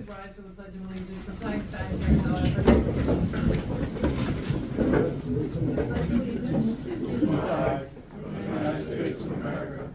please rise for the Pledge of Allegiance. It's like that here, however. Pledge allegiance to the flag of the United States of America,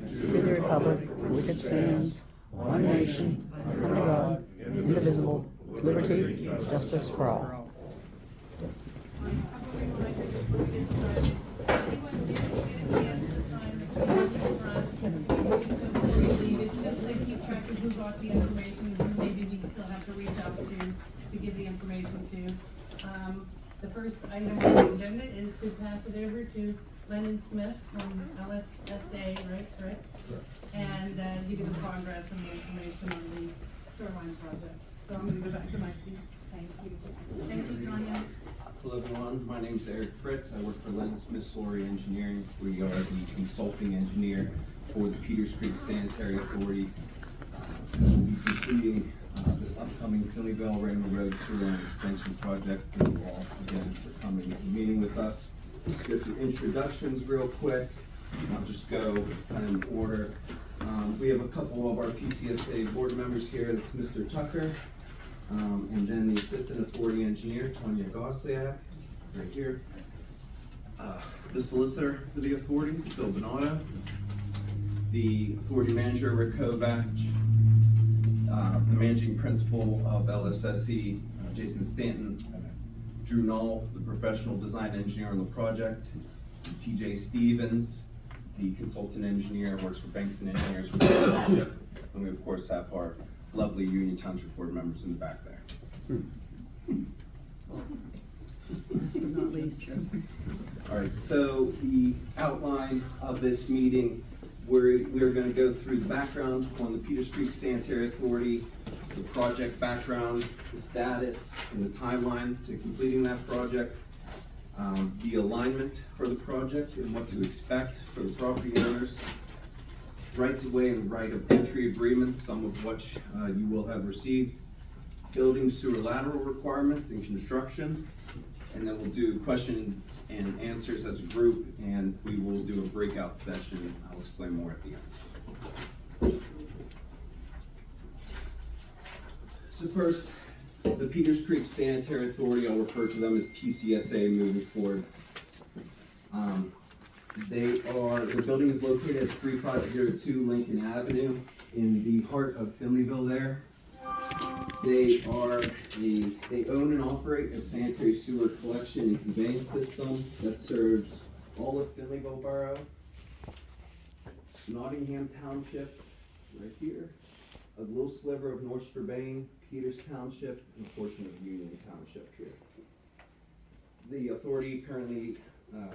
to the republic for which it stands, one nation, under God, indivisible, with liberty and justice for all. Just to keep track of who got the information, who maybe we still have to reach out to give the information to. The first item on the agenda is to pass it over to Lennon Smith from LSSA, right? Correct? And give you the progress and the information on the sewer line project. So I'm going to go back to my seat. Thank you. Thank you, Tanya. Hello everyone, my name is Eric Fritz. I work for Lennon Smith Solar Engineering. We are the consulting engineer for the Peters Creek Sanitary Authority. We'll be completing this upcoming Finleyville Elrama Road Sewer Line Extension Project. Thank you all again for coming and meeting with us. Just go through introductions real quick. I'll just go kind of in order. We have a couple of our PCSA board members here. That's Mr. Tucker, and then the Assistant Authority Engineer, Tanya Gosliak, right here. The Solicitor for the Authority, Phil Donato. The Authority Manager, Rick Kovac. The Managing Principal of LSSE, Jason Stanton. Drew Knoll, the Professional Design Engineer on the project. TJ Stevens, the Consultant Engineer, works for Bankston Engineers for the project. And we of course have our lovely Union Township Board members in the back there. Last but not least. All right, so the outline of this meeting, we're going to go through the background on the Peters Creek Sanitary Authority, the project background, the status, and the timeline to completing that project, the alignment for the project and what to expect for the property owners, rights of way and right of entry agreements, some of which you will have received, building sewer lateral requirements and construction, and then we'll do questions and answers as a group, and we will do a breakout session. I'll explain more at the end. So first, the Peters Creek Sanitary Authority, I'll refer to them as PCSA moving forward. The building is located at 3502 Lincoln Avenue in the heart of Finleyville there. They own and operate a sanitary sewer collection and conveyance system that serves all of Finleyville Borough, Nottingham Township, right here, a little sliver of North Strabane, Peters Township, and a portion of Union Township here. The authority currently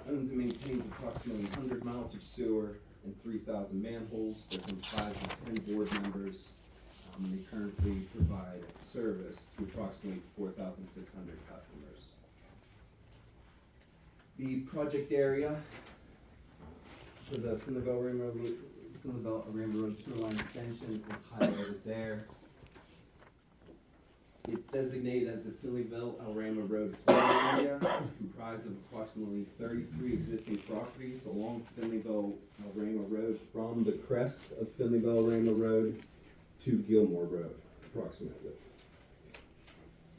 owns and maintains approximately 100 miles of sewer and 3,000 manholes. They're comprised of 10 board members. They currently provide service to approximately 4,600 customers. The project area for the Finleyville Elrama Road Sewer Line Extension is highlighted there. It's designated as the Finleyville Elrama Road Plan Area. It's comprised of approximately 33 existing properties along Finleyville Elrama Road from the crest of Finleyville Elrama Road to Gilmore Road, approximately.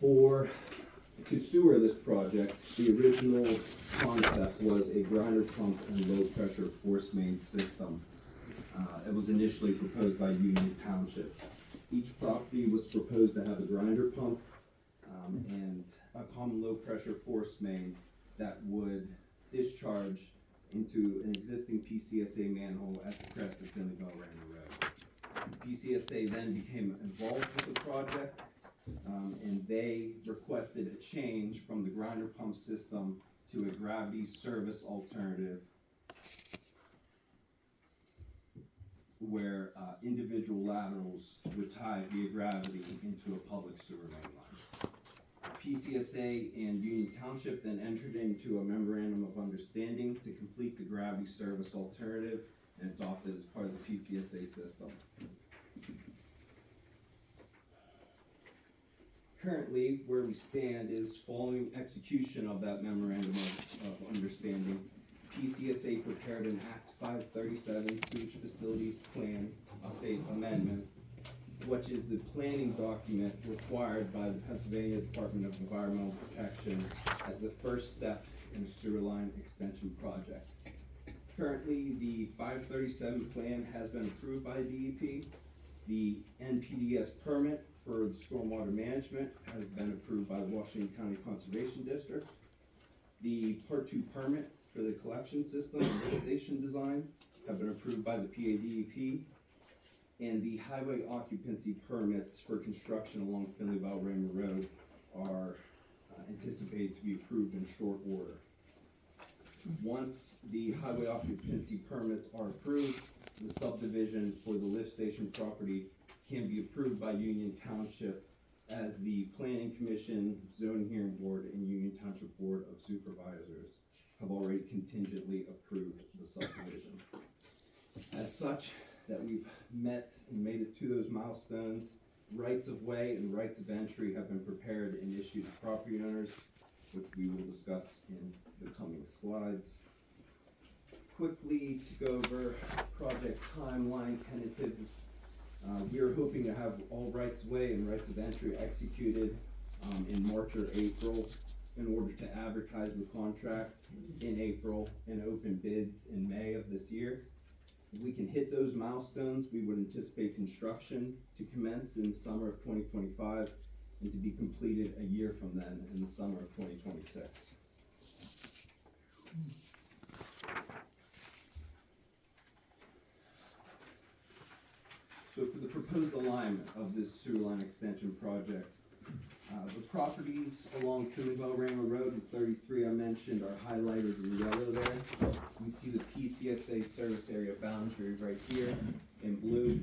To sewer this project, the original concept was a grinder pump and low pressure force main system. It was initially proposed by Union Township. Each property was proposed to have a grinder pump and a common low pressure force main that would discharge into an existing PCSA manhole at the crest of Finleyville Elrama Road. PCSA then became involved with the project, and they requested a change from the grinder pump system to a gravity service alternative where individual laterals would tie via gravity into a public sewer main line. PCSA and Union Township then entered into a memorandum of understanding to complete the gravity service alternative and adopted as part of the PCSA system. Currently, where we stand is following execution of that memorandum of understanding, PCSA prepared an Act 537 Sewage Facilities Plan Update Amendment which is the planning document required by the Pennsylvania Department of Environmental Protection as the first step in a sewer line extension project. Currently, the 537 plan has been approved by DEP. The NPDES permit for the stormwater management has been approved by the Washington County Conservation District. The Part 2 permit for the collection system and lift station design have been approved by the PADEP. And the highway occupancy permits for construction along Finley-Valrama Road are anticipated to be approved in short order. Once the highway occupancy permits are approved, the subdivision for the lift station property can be approved by Union Township as the Planning Commission, Zoning Hearing Board, and Union Township Board of Supervisors have already contingently approved the subdivision. As such, that we've met and made it to those milestones, rights of way and rights of entry have been prepared and issued to property owners, which we will discuss in the coming slides. Quickly to go over project timeline tentative. We are hoping to have all rights of way and rights of entry executed in March or April in order to advertise the contract in April and open bids in May of this year. If we can hit those milestones, we would anticipate construction to commence in the summer of 2025 and to be completed a year from then in the summer of 2026. So for the proposed alignment of this sewer line extension project, the properties along Finley-Valrama Road and 33 I mentioned are highlighted in yellow there. You can see the PCSA service area boundary right here in blue.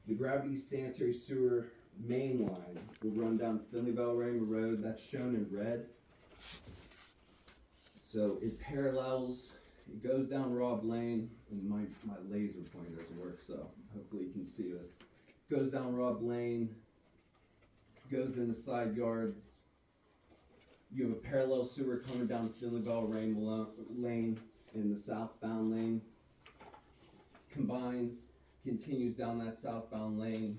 The gravity sanitary sewer main line will run down Finley-Valrama Road, that's shown in red. So it parallels, it goes down Robb Lane, and my laser pointer doesn't work, so hopefully you can see this. Goes down Robb Lane, goes in the side yards. You have a parallel sewer coming down Finley-Valrama Lane in the southbound lane. Combines, continues down that southbound lane,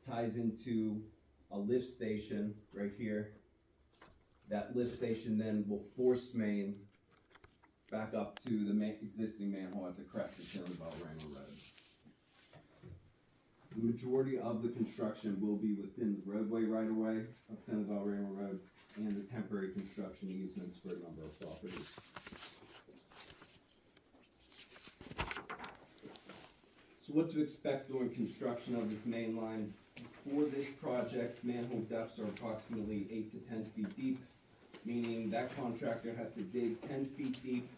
ties into a lift station right here. That lift station then will force main back up to the existing manhole at the crest of Finley-Valrama Road. The majority of the construction will be within the roadway right-of-way of Finley-Valrama Road and the temporary construction easements for a number of properties. So what to expect during construction of this main line? For this project, manhole depths are approximately 8 to 10 feet deep, meaning that contractor has to dig 10 feet deep,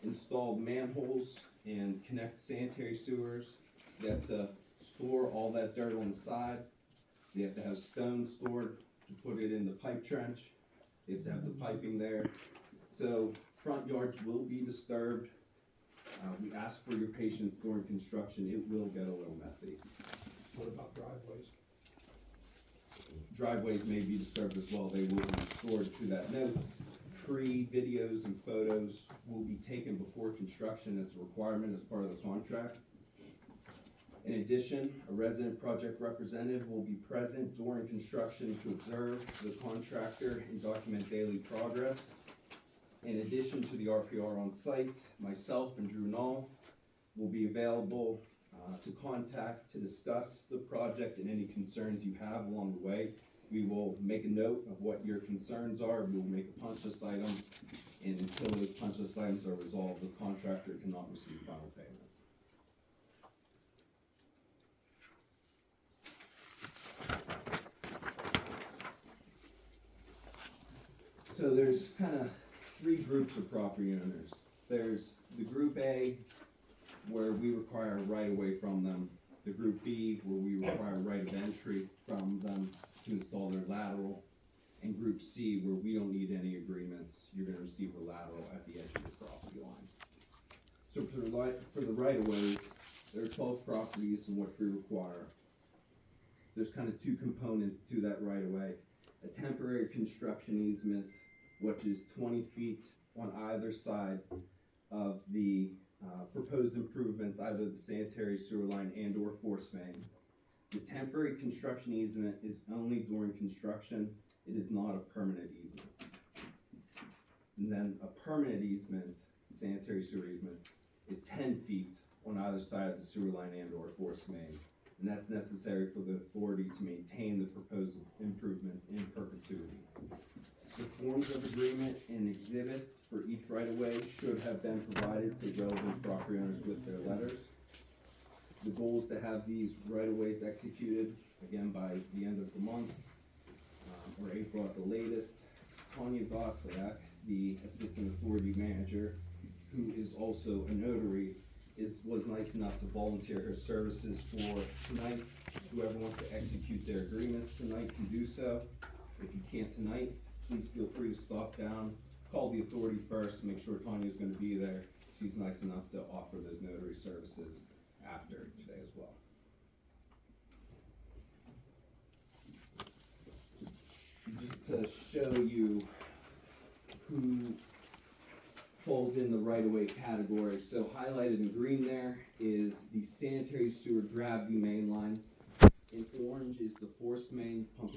install manholes, and connect sanitary sewers. They have to store all that dirt on the side. They have to have stone stored to put it in the pipe trench. They have to have the piping there. So front yards will be disturbed. We ask for your patience during construction. It will get a little messy. What about driveways? Driveways may be disturbed as well. They will be stored to that note. Videos and photos will be taken before construction as a requirement as part of the contract. In addition, a resident project representative will be present during construction to observe the contractor and document daily progress. In addition to the RPR on site, myself and Drew Knoll will be available to contact to discuss the project and any concerns you have along the way. We will make a note of what your concerns are. We will make a punch list item, and until those punch list items are resolved, the contractor cannot receive final payment. So there's kind of three groups of property owners. There's the group A, where we require a right of way from them. The group B, where we require a right of entry from them to install their lateral. And group C, where we don't need any agreements. You're gonna receive a lateral at the edge of your property line. So for the right of ways, there are 12 properties in what we require. There's kind of two components to that right of way. A temporary construction easement, which is 20 feet on either side of the proposed improvements, either the sanitary sewer line and or force main. The temporary construction easement is only during construction. It is not a permanent easement. And then a permanent easement, sanitary sewer easement, is 10 feet on either side of the sewer line and or force main. And that's necessary for the authority to maintain the proposed improvements in perpetuity. The forms of agreement and exhibits for each right-of-way should have been provided to relevant property owners with their letters. The goal is to have these right-of-ways executed, again, by the end of the month, or April at the latest. Tanya Goslak, the Assistant Authority Manager, who is also a notary, was nice enough to volunteer her services for tonight. Whoever wants to execute their agreements tonight can do so. If you can't tonight, please feel free to stop down, call the authority first, make sure Tanya's gonna be there. She's nice enough to offer those notary services after today as well. Just to show you who falls in the right-of-way category. So highlighted in green there is the sanitary sewer gravity main line. In orange is the force main pumping